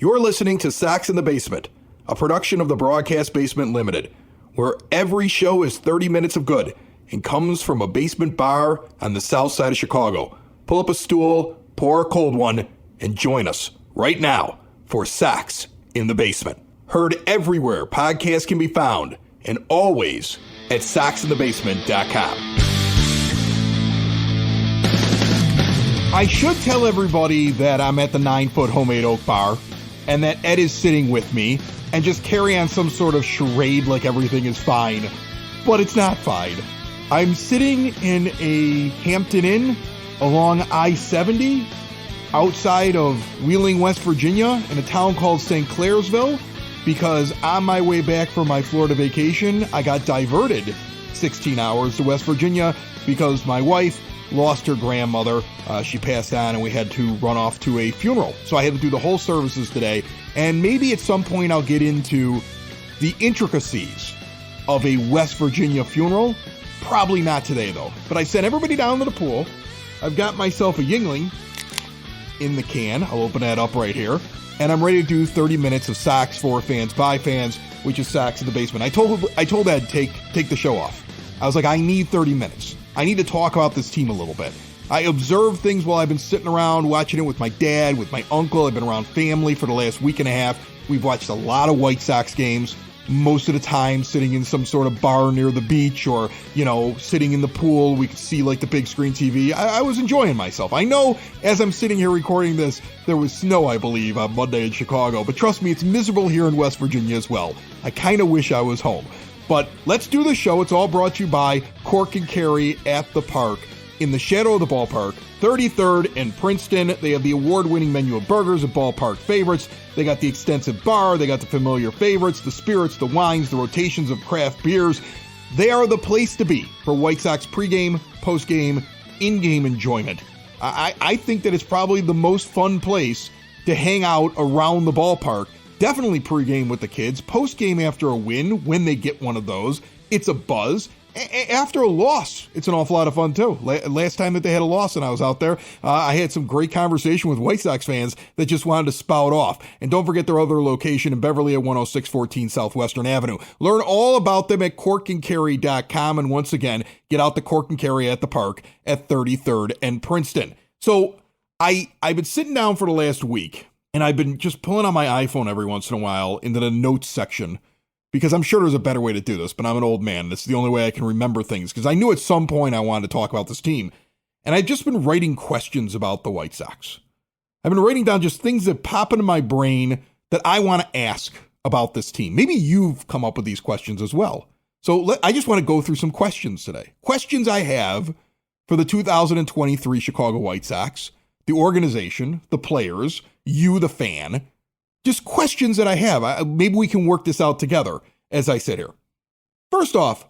You're listening to Sox in the Basement, a production of the Broadcast Basement Limited, where every show is 30 minutes of good and comes from a basement bar on the south side of Chicago. Pull up a stool, pour a cold one, and join us right now for Sox in the Basement. Heard everywhere podcasts can be found, and always at soxinthebasement.com. I should tell everybody that I'm at the 9-foot Homemade Oak Bar and that Ed is sitting with me and just carry on some sort of charade like everything is fine. But it's not fine. I'm sitting in a Hampton Inn along I-70 outside of Wheeling, West Virginia in a town called St. Clairsville because on my way back from my Florida vacation, I got diverted 16 hours to West Virginia because my wife lost her grandmother. She passed on and we had to run off to a funeral. So I had to do the whole services today. And maybe at some point I'll get into the intricacies of a West Virginia funeral. Probably not today though. But I sent everybody down to the pool. I've got myself a Yingling in the can. I'll open that up right here. And I'm ready to do 30 minutes of Sox for fans, by fans, which is Sox in the Basement. I told Ed, take the show off. I was like, I need 30 minutes. I need to talk about this team a little bit. I observed things while I've been sitting around watching it with my dad, with my uncle. I've been around family for the last week and a half. We've watched a lot of White Sox games, most of the time sitting in some sort of bar near the beach or, sitting in the pool. We could see like the big screen TV. I was enjoying myself. I know as I'm sitting here recording this, there was snow, I believe, on Monday in Chicago. But trust me, it's miserable here in West Virginia as well. I kind of wish I was home. But let's do the show. It's all brought to you by Cork and Kerry at the Park in the shadow of the ballpark, 33rd and Princeton. They have the award-winning menu of burgers, of ballpark favorites. They got the extensive bar. They got the familiar favorites, the spirits, the wines, the rotations of craft beers. They are the place to be for White Sox pregame, postgame, in-game enjoyment. I think that it's probably the most fun place to hang out around the ballpark. Definitely pregame with the kids, postgame after a win, when they get one of those. It's a buzz. After a loss, it's an awful lot of fun too. Last time that they had a loss and I was out there, I had some great conversation with White Sox fans that just wanted to spout off. And don't forget their other location in Beverly at 10614 Southwestern Avenue. Learn all about them at corkandkerry.com. And once again, get out to Cork and Kerry at the Park at 33rd and Princeton. So I've been sitting down for the last week and I've been just pulling on my iPhone every once in a while into the notes section. Because I'm sure there's a better way to do this, but I'm an old man. This is the only way I can remember things. Because I knew at some point I wanted to talk about this team. And I've just been writing questions about the White Sox. I've been writing down just things that pop into my brain that I want to ask about this team. Maybe you've come up with these questions as well. So I just want to go through some questions today. Questions I have for the 2023 Chicago White Sox, the organization, the players, you, the fan. Just questions that I have. Maybe we can work this out together as I sit here. First off,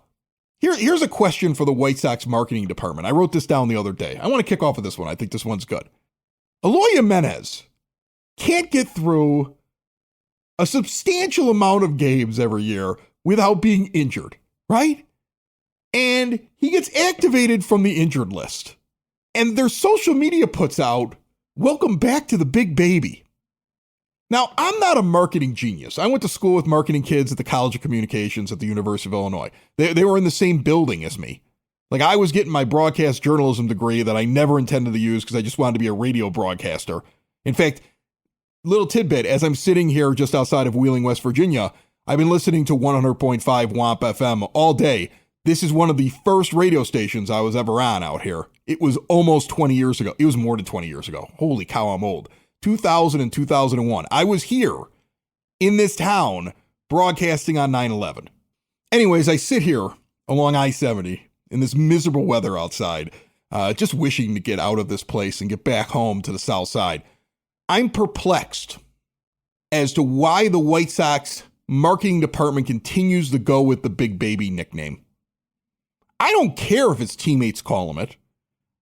here's a question for the White Sox marketing department. I wrote this down the other day. I want to kick off with this one. I think this one's good. Eloy Jimenez can't get through a substantial amount of games every year without being injured, right? And he gets activated from the injured list. And their social media puts out, "Welcome back to the big baby." Now, I'm not a marketing genius. I went to school with marketing kids at the College of Communications at the University of Illinois. They were in the same building as me. Like, I was getting my broadcast journalism degree that I never intended to use because I just wanted to be a radio broadcaster. In fact, little tidbit, as I'm sitting here just outside of Wheeling, West Virginia, I've been listening to 100.5 WAMP FM all day. This is one of the first radio stations I was ever on out here. It was almost 20 years ago. It was more than 20 years ago. Holy cow, I'm old. 2000 and 2001. I was here in this town broadcasting on 9/11. Anyways, I sit here along I-70 in this miserable weather outside, just wishing to get out of this place and get back home to the south side. I'm perplexed as to why the White Sox marketing department continues to go with the big baby nickname. I don't care if his teammates call him it.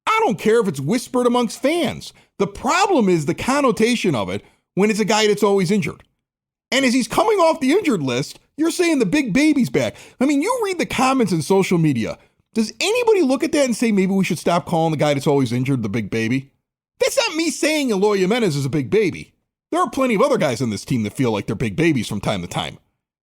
I don't care if it's whispered amongst fans. The problem is the connotation of it when it's a guy that's always injured. And as he's coming off the injured list, you're saying the big baby's back. I mean, you read the comments in social media. Does anybody look at that and say maybe we should stop calling the guy that's always injured the big baby? That's not me saying Eloy Jimenez is a big baby. There are plenty of other guys on this team that feel like they're big babies from time to time.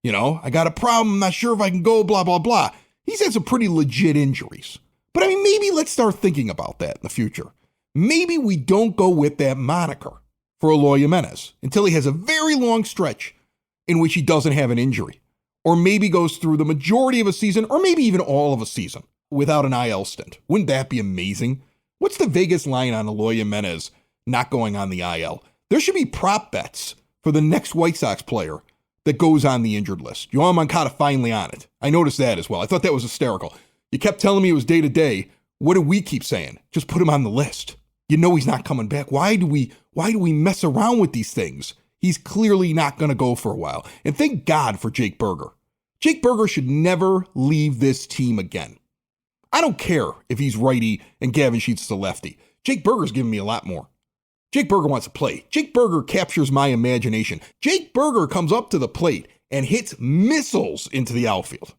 I got a problem, I'm not sure if I can go, blah, blah, blah. He's had some pretty legit injuries. But maybe let's start thinking about that in the future. Maybe we don't go with that moniker for Eloy Jimenez until he has a very long stretch in which he doesn't have an injury. Or maybe goes through the majority of a season, or maybe even all of a season without an IL stint. Wouldn't that be amazing? What's the Vegas line on Eloy Jimenez not going on the IL? There should be prop bets for the next White Sox player that goes on the injured list. Yoan Moncada finally on it. I noticed that as well. I thought that was hysterical. You kept telling me it was day to day. What do we keep saying? Just put him on the list. He's not coming back. Why do we mess around with these things? He's clearly not going to go for a while. And thank God for Jake Burger. Jake Burger should never leave this team again. I don't care if he's righty and Gavin Sheets is a lefty. Jake Burger's giving me a lot more. Jake Burger wants to play. Jake Burger captures my imagination. Jake Burger comes up to the plate and hits missiles into the outfield.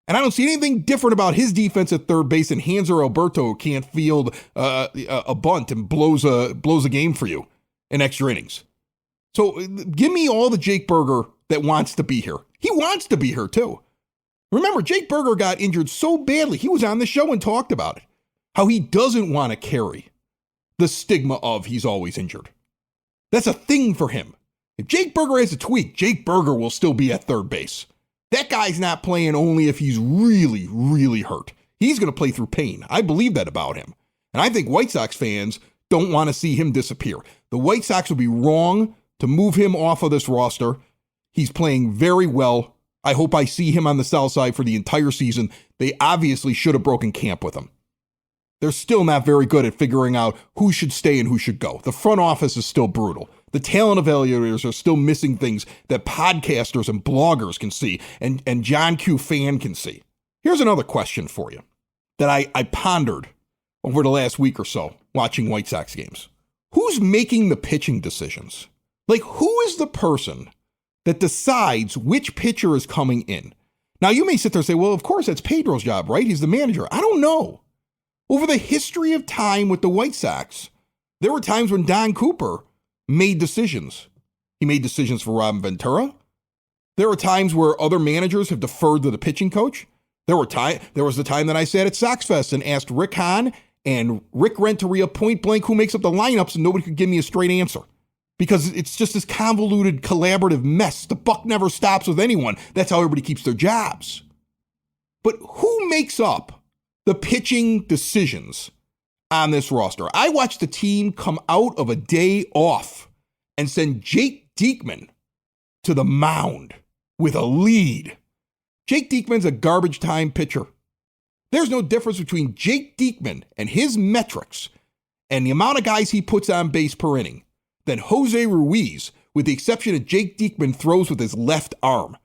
And I don't see anything different about his defense at third base than Hanser Alberto, who can't field a bunt and blows a game for you in extra innings. So give me all the Jake Burger that wants to be here. He wants to be here too. Remember, Jake Burger got injured so badly, he was on the show and talked about it. How he doesn't want to carry the stigma of he's always injured. That's a thing for him. If Jake Burger has a tweak, Jake Burger will still be at third base. That guy's not playing only if he's really, really hurt. He's going to play through pain. I believe that about him. And I think White Sox fans don't want to see him disappear. The White Sox would be wrong to move him off of this roster. He's playing very well. I hope I see him on the south side for the entire season. They obviously should have broken camp with him. They're still not very good at figuring out who should stay and who should go. The front office is still brutal. The talent evaluators are still missing things that podcasters and bloggers can see and John Q. Fan can see. Here's another question for you that I pondered over the last week or so watching White Sox games. Who's making the pitching decisions? Like, who is the person that decides which pitcher is coming in? Now, you may sit there and say, well, of course, that's Pedro's job, right? He's the manager. I don't know. Over the history of time with the White Sox, there were times when Don Cooper made decisions. He made decisions for Robin Ventura. There were times where other managers have deferred to the pitching coach. There was the time that I sat at Sox Fest and asked Rick Hahn and Rick Renteria point blank who makes up the lineups, and nobody could give me a straight answer. Because it's just this convoluted, collaborative mess. The buck never stops with anyone. That's how everybody keeps their jobs. But who makes up the pitching decisions on this roster? I watched the team come out of a day off and send Jake Diekman to the mound with a lead. Jake Diekman's a garbage time pitcher. There's no difference between Jake Diekman and his metrics and the amount of guys he puts on base per inning than Jose Ruiz, with the exception of Jake Diekman throws with his left arm.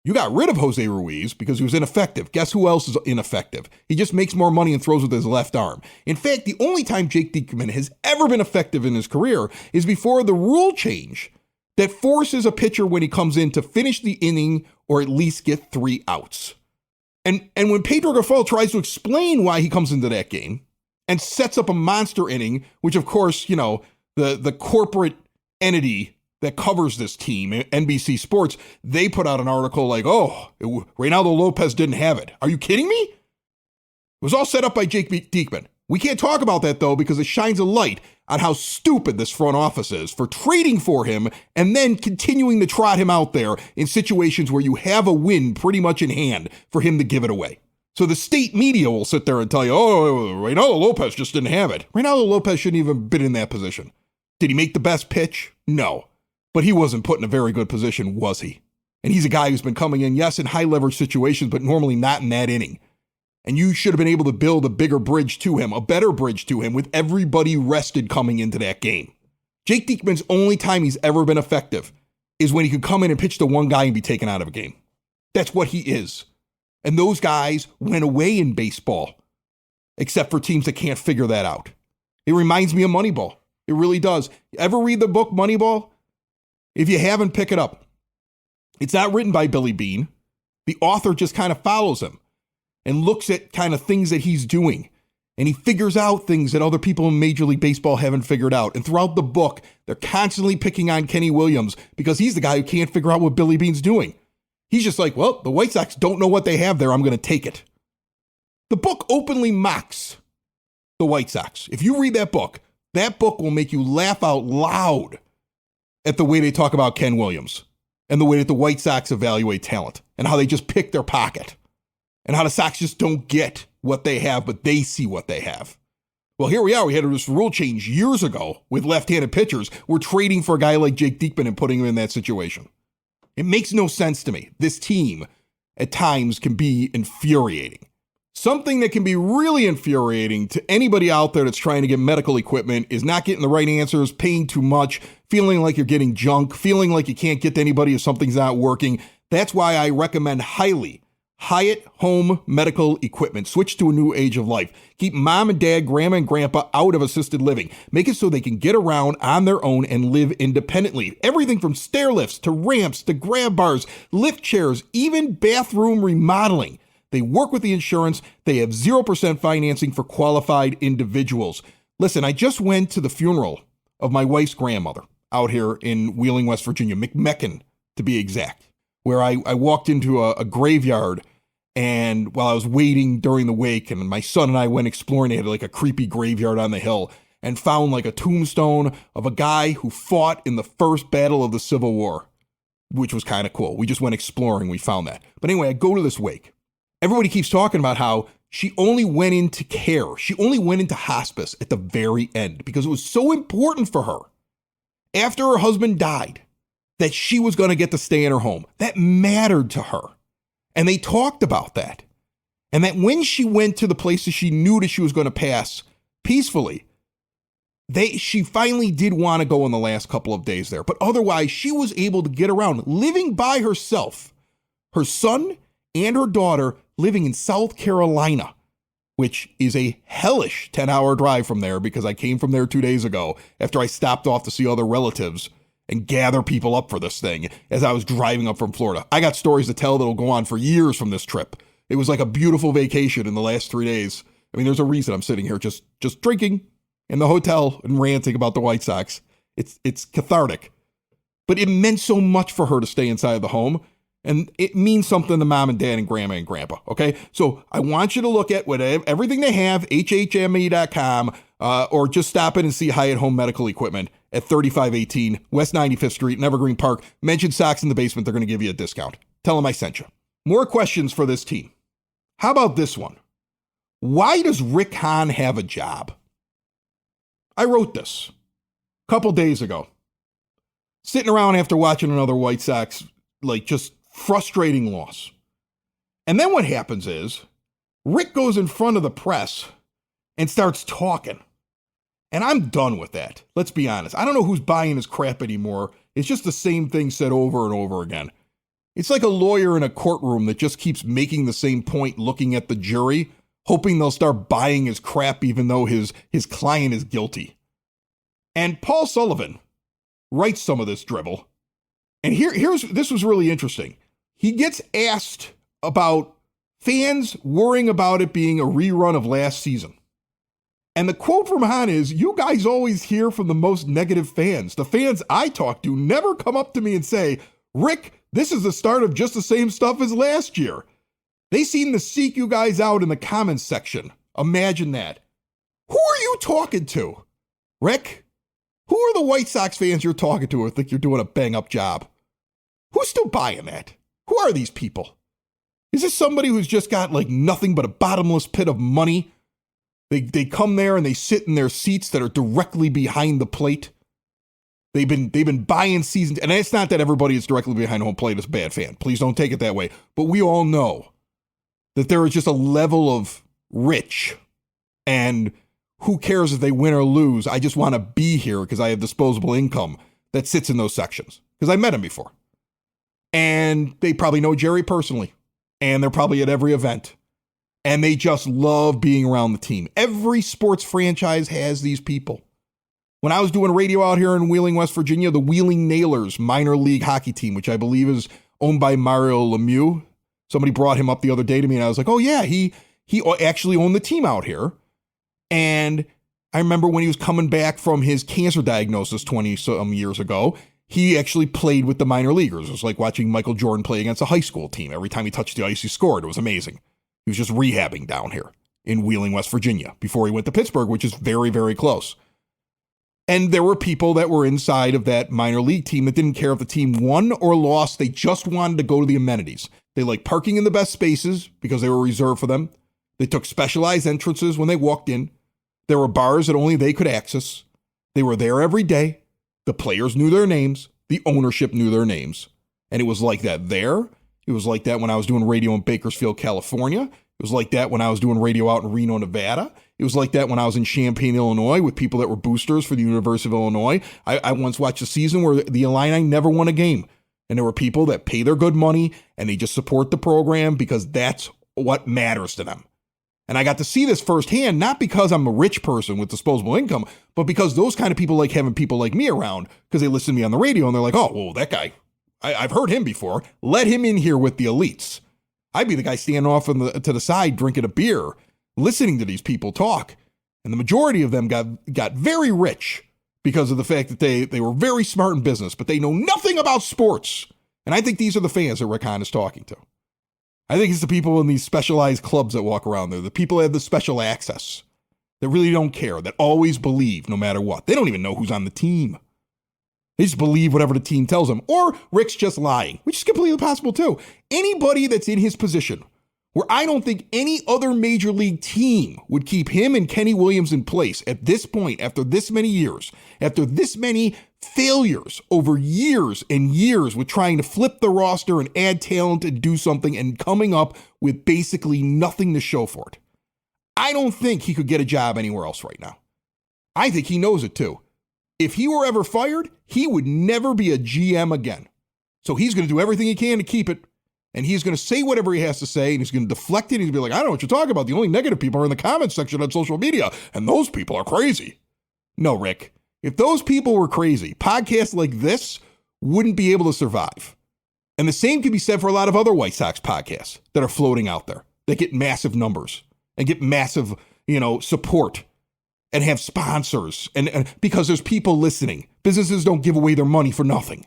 You got rid of Jose Ruiz because he was ineffective. Guess who else is ineffective? He just makes more money and throws with his left arm. In fact, the only time Jake Diekman has ever been effective in his career is before the rule change that forces a pitcher when he comes in to finish the inning or at least get 3 outs. And when Pedro Grifol tries to explain why he comes into that game and sets up a monster inning, which of course, the corporate entity that covers this team, NBC Sports, they put out an article like, Reynaldo Lopez didn't have it. Are you kidding me? It was all set up by Jake Diekman. We can't talk about that, though, because it shines a light on how stupid this front office is for trading for him and then continuing to trot him out there in situations where you have a win pretty much in hand for him to give it away. So the state media will sit there and tell you, Reynaldo Lopez just didn't have it. Reynaldo Lopez shouldn't even have been in that position. Did he make the best pitch? No. But he wasn't put in a very good position, was he? And he's a guy who's been coming in, yes, in high leverage situations, but normally not in that inning. And you should have been able to build a bigger bridge to him, a better bridge to him, with everybody rested coming into that game. Jake Diekman's only time he's ever been effective is when he could come in and pitch to one guy and be taken out of a game. That's what he is. And those guys went away in baseball, except for teams that can't figure that out. It reminds me of Moneyball. It really does. Ever read the book Moneyball? If you haven't, pick it up. It's not written by Billy Beane. The author just kind of follows him and looks at kind of things that he's doing And he figures out things that other people in Major League Baseball haven't figured out. And throughout the book, they're constantly picking on Kenny Williams because he's the guy who can't figure out what Billy Beane's doing. He's just like, well, the White Sox don't know what they have there. I'm going to take it. The book openly mocks the White Sox. If you read that book will make you laugh out loud at the way they talk about Ken Williams and the way that the White Sox evaluate talent and how they just pick their pocket and how the Sox just don't get what they have, but they see what they have. Well, here we are. We had this rule change years ago with left-handed pitchers. We're trading for a guy like Jake Diekman and putting him in that situation. It makes no sense to me. This team at times can be infuriating. Something that can be really infuriating to anybody out there that's trying to get medical equipment is not getting the right answers, paying too much, feeling like you're getting junk, feeling like you can't get to anybody if something's not working. That's why I recommend highly Hyatt Home Medical Equipment. Switch to a new age of life. Keep mom and dad, grandma and grandpa out of assisted living. Make it so they can get around on their own and live independently. Everything from stair lifts to ramps to grab bars, lift chairs, even bathroom remodeling. They work with the insurance. They have 0% financing for qualified individuals. Listen, I just went to the funeral of my wife's grandmother out here in Wheeling, West Virginia, McMecken to be exact, where I walked into a graveyard, and while I was waiting during the wake, and my son and I went exploring, they had like a creepy graveyard on the hill, and found like a tombstone of a guy who fought in the first battle of the Civil War, which was kind of cool. We just went exploring, we found that. But anyway, I go to this wake. Everybody keeps talking about how she only went into care. She only went into hospice at the very end because it was so important for her after her husband died that she was going to get to stay in her home. That mattered to her. And they talked about that. And that when she went to the places she knew that she was going to pass peacefully, she finally did want to go in the last couple of days there. But otherwise, she was able to get around, living by herself. Her son and her daughter living in South Carolina, which is a hellish 10-hour drive from there because I came from there 2 days ago after I stopped off to see other relatives and gather people up for this thing as I was driving up from Florida. I got stories to tell that'll go on for years from this trip. It was like a beautiful vacation in the last 3 days. I mean, there's a reason I'm sitting here just drinking in the hotel and ranting about the White Sox. It's cathartic. But it meant so much for her to stay inside the home. And it means something to mom and dad and grandma and grandpa, okay? So I want you to look at everything they have, hhme.com, or just stop in and see Hyatt Home Medical Equipment at 3518 West 95th Street in Evergreen Park. Mention Sox in the Basement. They're going to give you a discount. Tell them I sent you. More questions for this team. How about this one? Why does Rick Hahn have a job? I wrote this a couple days ago. Sitting around after watching another White Sox, just frustrating loss. And then what happens is Rick goes in front of the press and starts talking. And I'm done with that. Let's be honest. I don't know who's buying his crap anymore. It's just the same thing said over and over again. It's like a lawyer in a courtroom that just keeps making the same point looking at the jury, hoping they'll start buying his crap even though his client is guilty. And Paul Sullivan writes some of this dribble. And this was really interesting. He gets asked about fans worrying about it being a rerun of last season. And the quote from Hahn is, "You guys always hear from the most negative fans. The fans I talk to never come up to me and say, 'Rick, this is the start of just the same stuff as last year.' They seem to seek you guys out in the comments section. Imagine that." Who are you talking to, Rick? Who are the White Sox fans you're talking to who think you're doing a bang-up job? Who's still buying that? Who are these people? Is this somebody who's just got nothing but a bottomless pit of money? They come there and they sit in their seats that are directly behind the plate. They've been buying seasons, and it's not that everybody is directly behind home plate is a bad fan. Please don't take it that way. But we all know that there is just a level of rich, and who cares if they win or lose? I just want to be here because I have disposable income that sits in those sections because I met him before. And they probably know Jerry personally, and they're probably at every event, and they just love being around the team. Every sports franchise has these people. When I was doing radio out here in Wheeling, West Virginia, the Wheeling Nailers minor league hockey team, which I believe is owned by Mario Lemieux. Somebody brought him up the other day to me, and I was like, oh yeah, he actually owned the team out here. And I remember when he was coming back from his cancer diagnosis 20 some years ago, he actually played with the minor leaguers. It was like watching Michael Jordan play against a high school team. Every time he touched the ice, he scored. It was amazing. He was just rehabbing down here in Wheeling, West Virginia, before he went to Pittsburgh, which is very, very close. And there were people that were inside of that minor league team that didn't care if the team won or lost. They just wanted to go to the amenities. They liked parking in the best spaces because they were reserved for them. They took specialized entrances when they walked in. There were bars that only they could access. They were there every day. The players knew their names. The ownership knew their names. And it was like that there. It was like that when I was doing radio in Bakersfield, California. It was like that when I was doing radio out in Reno, Nevada. It was like that when I was in Champaign, Illinois, with people that were boosters for the University of Illinois. I once watched a season where the Illini never won a game. And there were people that pay their good money and they just support the program because that's what matters to them. And I got to see this firsthand, not because I'm a rich person with disposable income, but because those kind of people like having people like me around, because they listen to me on the radio and they're like, oh, well, that guy, I've heard him before. Let him in here with the elites. I'd be the guy standing off to the side drinking a beer, listening to these people talk. And the majority of them got very rich because of the fact that they were very smart in business, but they know nothing about sports. And I think these are the fans that Rick Hahn is talking to. I think it's the people in these specialized clubs that walk around there, the people that have the special access, that really don't care, that always believe no matter what. They don't even know who's on the team. They just believe whatever the team tells them. Or Rick's just lying, which is completely possible too. Anybody that's in his position, where I don't think any other major league team would keep him and Kenny Williams in place at this point, after this many years, after this many failures over years and years with trying to flip the roster and add talent and do something and coming up with basically nothing to show for it. I don't think he could get a job anywhere else right now. I think he knows it too. If he were ever fired, he would never be a GM again. So he's going to do everything he can to keep it. And he's going to say whatever he has to say, and he's going to deflect it. He's going to be like, I don't know what you're talking about. The only negative people are in the comments section on social media, and those people are crazy. No, Rick. If those people were crazy, podcasts like this wouldn't be able to survive. And the same can be said for a lot of other White Sox podcasts that are floating out there that get massive numbers and get massive, support and have sponsors and because there's people listening. Businesses don't give away their money for nothing.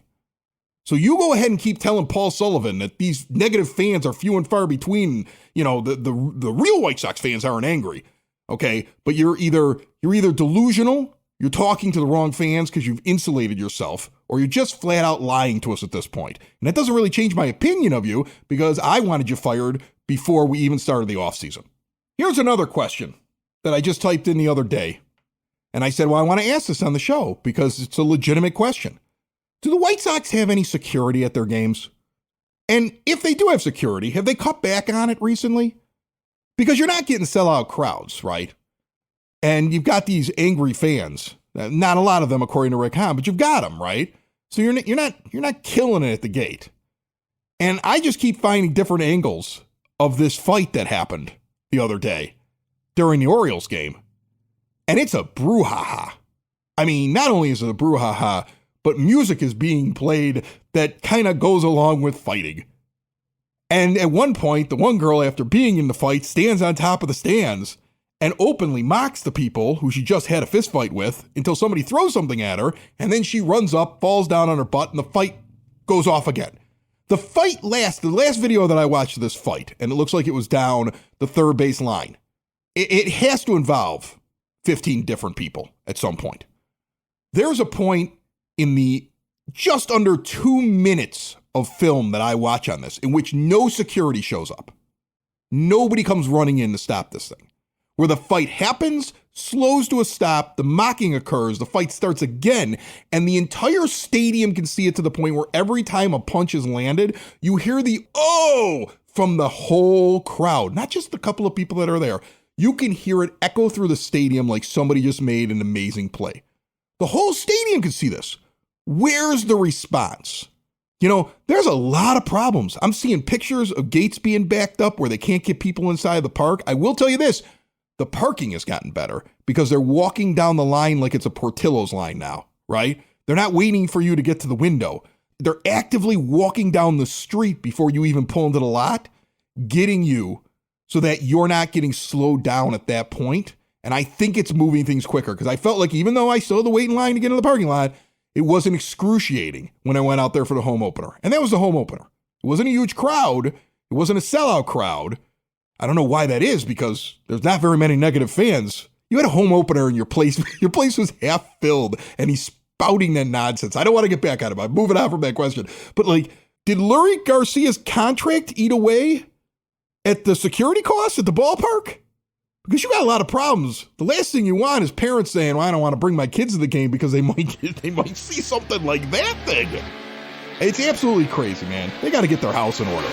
So you go ahead and keep telling Paul Sullivan that these negative fans are few and far between. The real White Sox fans aren't angry, okay? But you're either delusional, you're talking to the wrong fans because you've insulated yourself, or you're just flat out lying to us at this point. And that doesn't really change my opinion of you because I wanted you fired before we even started the offseason. Here's another question that I just typed in the other day. And I said, well, I want to ask this on the show because it's a legitimate question. Do the White Sox have any security at their games? And if they do have security, have they cut back on it recently? Because you're not getting sellout crowds, right? And you've got these angry fans. Not a lot of them, according to Rick Hahn, but you've got them, right? So you're not killing it at the gate. And I just keep finding different angles of this fight that happened the other day during the Orioles game. And it's a brouhaha. I mean, not only is it a brouhaha, but music is being played that kind of goes along with fighting. And at one point, the one girl, after being in the fight, stands on top of the stands and openly mocks the people who she just had a fist fight with until somebody throws something at her, and then she runs up, falls down on her butt, and the fight goes off again. The last video that I watched of this fight, and it looks like it was down the third base line, it has to involve 15 different people at some point. There's a point in the just under 2 minutes of film that I watch on this in which no security shows up. Nobody comes running in to stop this thing. Where the fight happens, slows to a stop, the mocking occurs, the fight starts again, and the entire stadium can see it to the point where every time a punch is landed, you hear the "oh" from the whole crowd, not just the couple of people that are there. You can hear it echo through the stadium like somebody just made an amazing play. The whole stadium can see this. Where's the response? There's a lot of problems. I'm seeing pictures of gates being backed up where they can't get people inside the park. I will tell you this, the parking has gotten better because they're walking down the line like it's a Portillo's line now, right? They're not waiting for you to get to the window. They're actively walking down the street before you even pull into the lot, getting you so that you're not getting slowed down at that point And I think it's moving things quicker because I felt like even though I still had to wait in line to get in the parking lot, it wasn't excruciating when I went out there for the home opener. And that was the home opener. It wasn't a huge crowd. It wasn't a sellout crowd. I don't know why that is because there's not very many negative fans. You had a home opener and your place was half filled and he's spouting that nonsense. I don't want to get back at him. I'm moving on from that question. But did Lurie Garcia's contract eat away at the security costs at the ballpark? Because you got a lot of problems. The last thing you want is parents saying, well, I don't want to bring my kids to the game because they might see something like that thing. It's absolutely crazy, man. They got to get their house in order.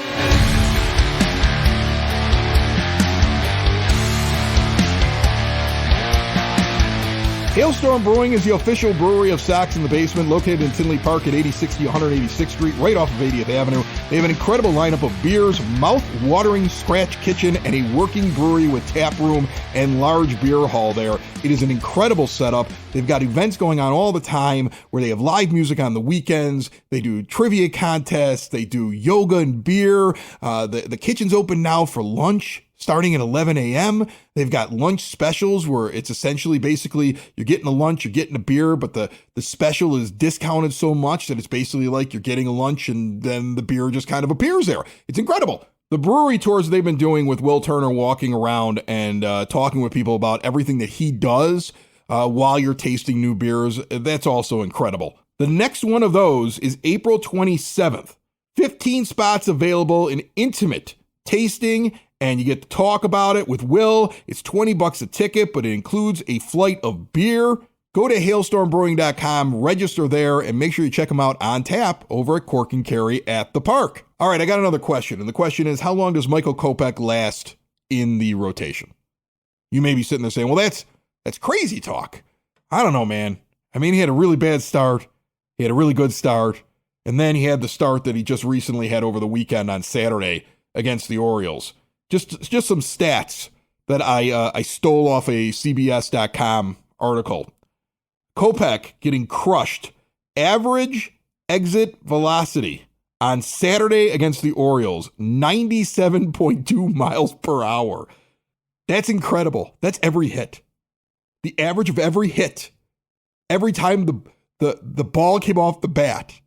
Hailstorm Brewing is the official brewery of Sox in the Basement, located in Tinley Park at 8060 186th Street, right off of 80th Avenue. They have an incredible lineup of beers, mouth-watering scratch kitchen, and a working brewery with tap room and large beer hall there. It is an incredible setup. They've got events going on all the time where they have live music on the weekends. They do trivia contests. They do yoga and beer. The kitchen's open now for lunch, starting at 11 a.m. They've got lunch specials where it's essentially basically you're getting a lunch, you're getting a beer, but the special is discounted so much that it's basically like you're getting a lunch and then the beer just kind of appears there. It's incredible. The brewery tours they've been doing with Will Turner walking around and talking with people about everything that he does while you're tasting new beers, that's also incredible. The next one of those is April 27th. 15 spots available, an intimate tasting, and you get to talk about it with Will. It's $20 a ticket, but it includes a flight of beer. Go to hailstormbrewing.com, register there, and make sure you check them out on tap over at Cork and Carry at the park. All right, I got another question, and the question is, how long does Michael Kopech last in the rotation? You may be sitting there saying, well, that's crazy talk. I don't know, man. I mean, he had a really bad start. He had a really good start. And then he had the start that he just recently had over the weekend on Saturday against the Orioles. Just some stats that I stole off a CBS.com article. Kopech getting crushed. Average exit velocity on Saturday against the Orioles, 97.2 miles per hour. That's incredible. That's every hit. The average of every hit, every time the ball came off the bat,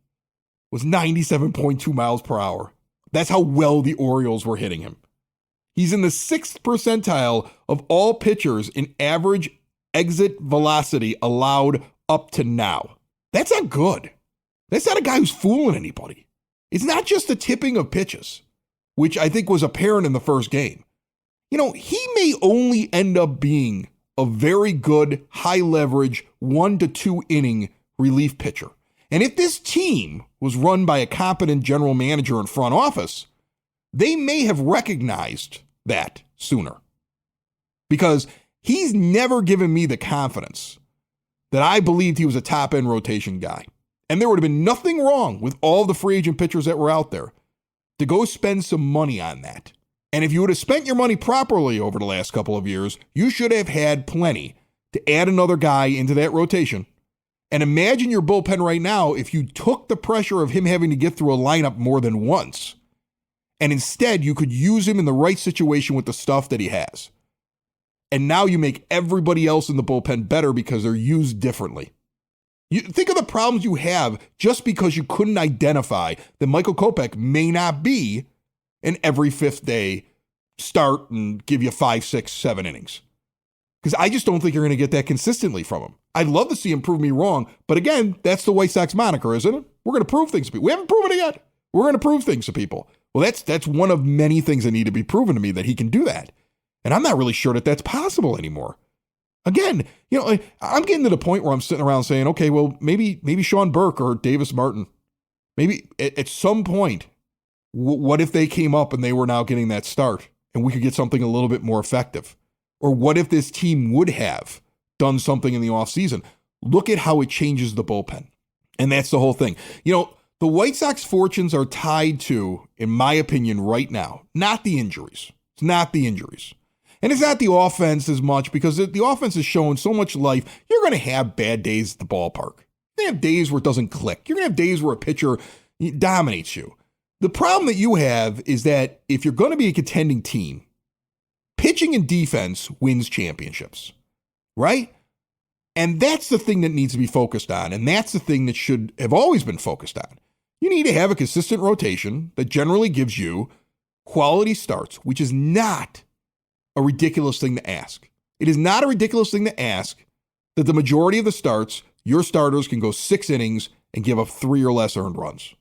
was 97.2 miles per hour. That's how well the Orioles were hitting him. He's in the 6th percentile of all pitchers in average exit velocity allowed up to now. That's not good. That's not a guy who's fooling anybody. It's not just the tipping of pitches, which I think was apparent in the first game. You know, he may only end up being a very good, high-leverage, 1 to 2 inning relief pitcher. And if this team was run by a competent general manager and front office, they may have recognized that sooner. Because he's never given me the confidence that I believed he was a top-end rotation guy. And there would have been nothing wrong with all the free agent pitchers that were out there to go spend some money on that. And if you would have spent your money properly over the last couple of years, you should have had plenty to add another guy into that rotation. And imagine your bullpen right now if you took the pressure of him having to get through a lineup more than once. And instead, you could use him in the right situation with the stuff that he has. And now you make everybody else in the bullpen better because they're used differently. You think of the problems you have just because you couldn't identify that Michael Kopech may not be an every 5th day start and give you 5, 6, 7 innings. Because I just don't think you're going to get that consistently from him. I'd love to see him prove me wrong. But again, that's the White Sox moniker, isn't it? We're going to prove things to people. We haven't proven it yet. We're going to prove things to people. Well, that's one of many things that need to be proven to me that he can do that. And I'm not really sure that that's possible anymore. Again, you know, I'm getting to the point where I'm sitting around saying, okay, well, maybe Sean Burke or Davis Martin, maybe at some point, what if they came up and they were now getting that start and we could get something a little bit more effective? Or what if this team would have done something in the offseason? Look at how it changes the bullpen. And that's the whole thing. You know, the White Sox fortunes are tied to, in my opinion, right now, not the injuries. It's not the injuries. And it's not the offense as much because the offense is showing so much life. You're going to have bad days at the ballpark. You're going to have days where it doesn't click. You're going to have days where a pitcher dominates you. The problem that you have is that if you're going to be a contending team, pitching and defense wins championships. right? And that's the thing that needs to be focused on. And that's the thing that should have always been focused on. You need to have a consistent rotation that generally gives you quality starts, which is not a ridiculous thing to ask. It is not a ridiculous thing to ask that the majority of the starts, your starters can go 6 innings and give up 3 or less earned runs.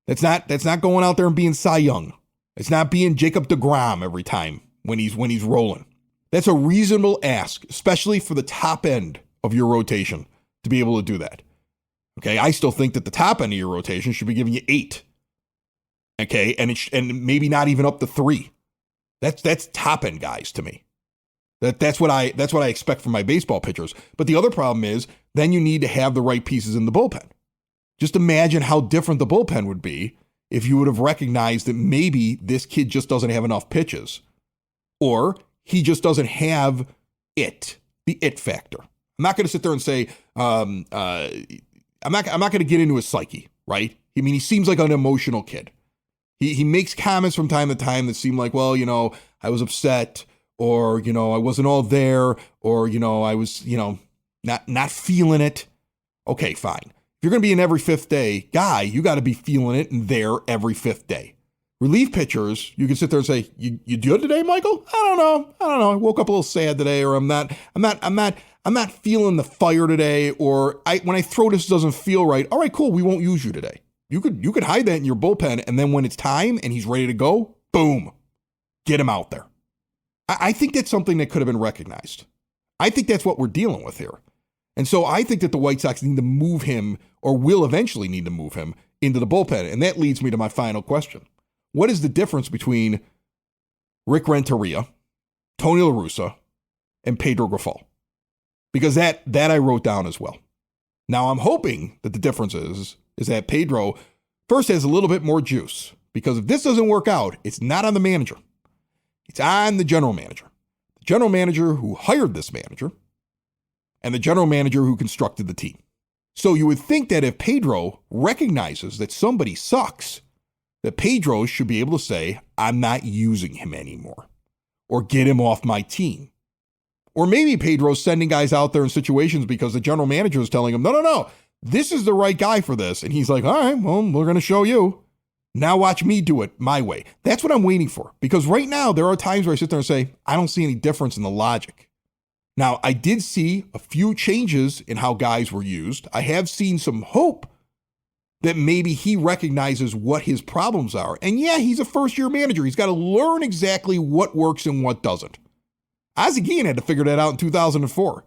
That's not going out there and being Cy Young. It's not being Jacob deGrom every time when he's rolling. That's a reasonable ask, especially for the top end of your rotation to be able to do that. Okay, I still think that the top end of your rotation should be giving you 8. Okay, and maybe not even up to 3. That's top end guys to me. That's what I expect from my baseball pitchers. But the other problem is then you need to have the right pieces in the bullpen. Just imagine how different the bullpen would be if you would have recognized that maybe this kid just doesn't have enough pitches, or he just doesn't have the it factor. I'm not going to sit there and say I'm not going to get into his psyche, right? I mean, he seems like an emotional kid. He makes comments from time to time that seem like, well, I was upset, or, I wasn't all there, or, I was, not feeling it. Okay, fine. If you're going to be an every 5th day guy, you got to be feeling it and there every 5th day. Relief pitchers, you can sit there and say, you good today, Michael? I don't know. I woke up a little sad today, or I'm not feeling the fire today, or when I throw this doesn't feel right. All right, cool. We won't use you today. You could hide that in your bullpen, and then when it's time and he's ready to go, boom, get him out there. I think that's something that could have been recognized. I think that's what we're dealing with here. And so I think that the White Sox need to move him, or will eventually need to move him, into the bullpen. And that leads me to my final question. What is the difference between Rick Renteria, Tony La Russa, and Pedro Grifol? Because that I wrote down as well. Now I'm hoping that the difference is that Pedro first has a little bit more juice, because if this doesn't work out, it's not on the manager. It's on the general manager. The general manager who hired this manager, and the general manager who constructed the team. So you would think that if Pedro recognizes that somebody sucks, that Pedro should be able to say, I'm not using him anymore, or get him off my team. Or maybe Pedro's sending guys out there in situations because the general manager is telling him, no, this is the right guy for this. And he's like, all right, well, we're going to show you. Now watch me do it my way. That's what I'm waiting for. Because right now, there are times where I sit there and say, I don't see any difference in the logic. Now, I did see a few changes in how guys were used. I have seen some hope that maybe he recognizes what his problems are. And yeah, he's a first-year manager. He's got to learn exactly what works and what doesn't. Ozzie Guillen had to figure that out in 2004.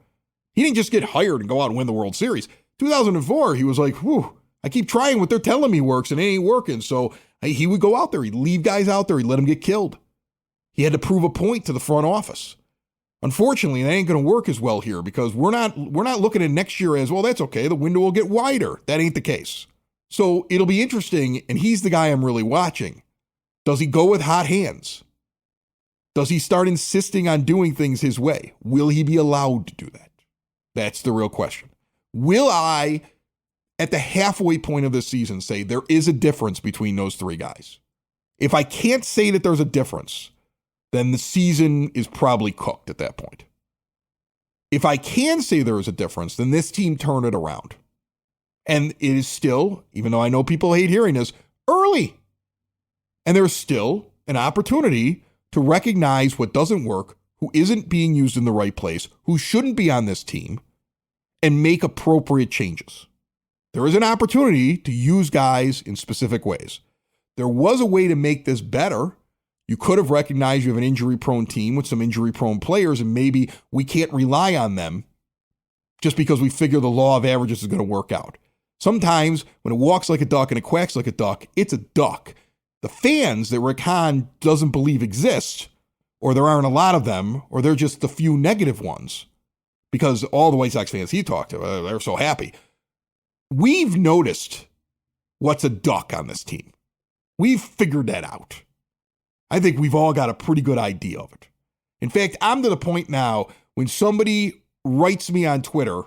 He didn't just get hired and go out and win the World Series. 2004, he was like, whew, I keep trying what they're telling me works and it ain't working. So he would go out there. He'd leave guys out there. He'd let them get killed. He had to prove a point to the front office. Unfortunately, that ain't going to work as well here, because we're not looking at next year as, well, that's okay. The window will get wider. That ain't the case. So it'll be interesting, and he's the guy I'm really watching. Does he go with hot hands? Does he start insisting on doing things his way? Will he be allowed to do that? That's the real question. Will I, at the halfway point of this season, say there is a difference between those 3 guys? If I can't say that there's a difference, then the season is probably cooked at that point. If I can say there is a difference, then this team turned it around. And it is still, even though I know people hate hearing this, early. And there's still an opportunity to recognize what doesn't work, who isn't being used in the right place, who shouldn't be on this team, and make appropriate changes. There is an opportunity to use guys in specific ways. There was a way to make this better. You could have recognized you have an injury-prone team with some injury-prone players, and maybe we can't rely on them just because we figure the law of averages is going to work out. Sometimes when it walks like a duck and it quacks like a duck, it's a duck. The fans that Rick Hahn doesn't believe exist, or there aren't a lot of them, or they're just the few negative ones, because all the White Sox fans he talked to, they're so happy. We've noticed what's a duck on this team. We've figured that out. I think we've all got a pretty good idea of it. In fact, I'm to the point now when somebody writes me on Twitter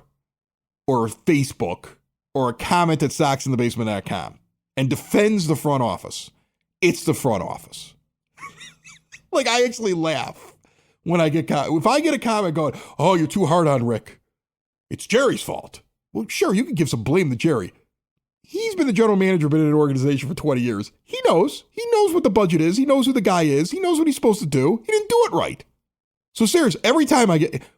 or Facebook or a comment at soxinthebasement.com and defends the front office, it's the front office. Like, I actually laugh when I get if I get a comment going, oh, you're too hard on Rick, it's Jerry's fault. Well, sure, you can give some blame to Jerry. He's been the general manager, been in an organization for 20 years. He knows. He knows what the budget is. He knows who the guy is. He knows what he's supposed to do. He didn't do it right. So serious, every time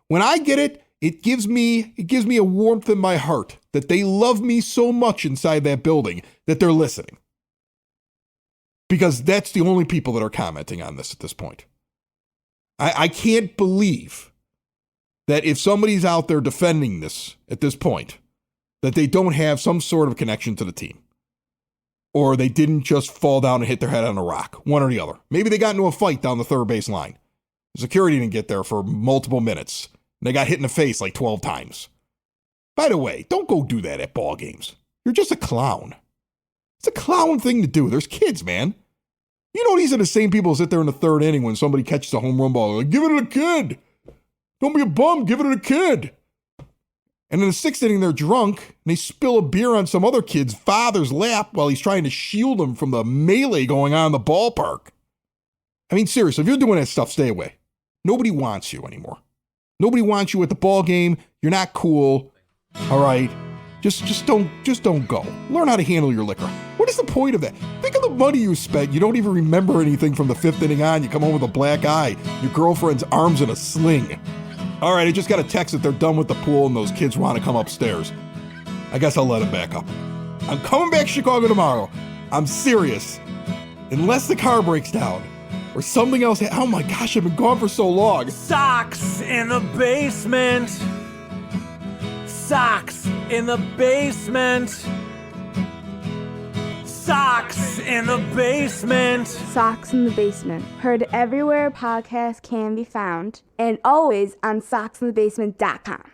when I get it, it gives me a warmth in my heart that they love me so much inside that building that they're listening. Because that's the only people that are commenting on this at this point. I can't believe that if somebody's out there defending this at this point, that they don't have some sort of connection to the team. Or they didn't just fall down and hit their head on a rock, one or the other. Maybe they got into a fight down the third base line. Security didn't get there for multiple minutes. And they got hit in the face like 12 times. By the way, don't go do that at ball games. You're just a clown. It's a clown thing to do. There's kids, man. You know, these are the same people who sit there in the third inning when somebody catches a home run ball. They're like, give it to the kid. Don't be a bum. Give it to the kid. And in the sixth inning, they're drunk, and they spill a beer on some other kid's father's lap while he's trying to shield him from the melee going on in the ballpark. I mean, seriously, if you're doing that stuff, stay away. Nobody wants you anymore. Nobody wants you at the ball game. You're not cool. All right? Just don't go. Learn how to handle your liquor. What is the point of that? Think of the money you spent. You don't even remember anything from the fifth inning on. You come home with a black eye. Your girlfriend's arm's in a sling. All right, I just got a text that they're done with the pool and those kids want to come upstairs. I guess I'll let them back up. I'm coming back to Chicago tomorrow. I'm serious. Unless the car breaks down or something else. Oh my gosh, I've been gone for so long. Sox in the basement. Sox in the basement. Sox in the basement. Sox in the Basement. Heard everywhere podcasts can be found, and always on soxinthebasement.com.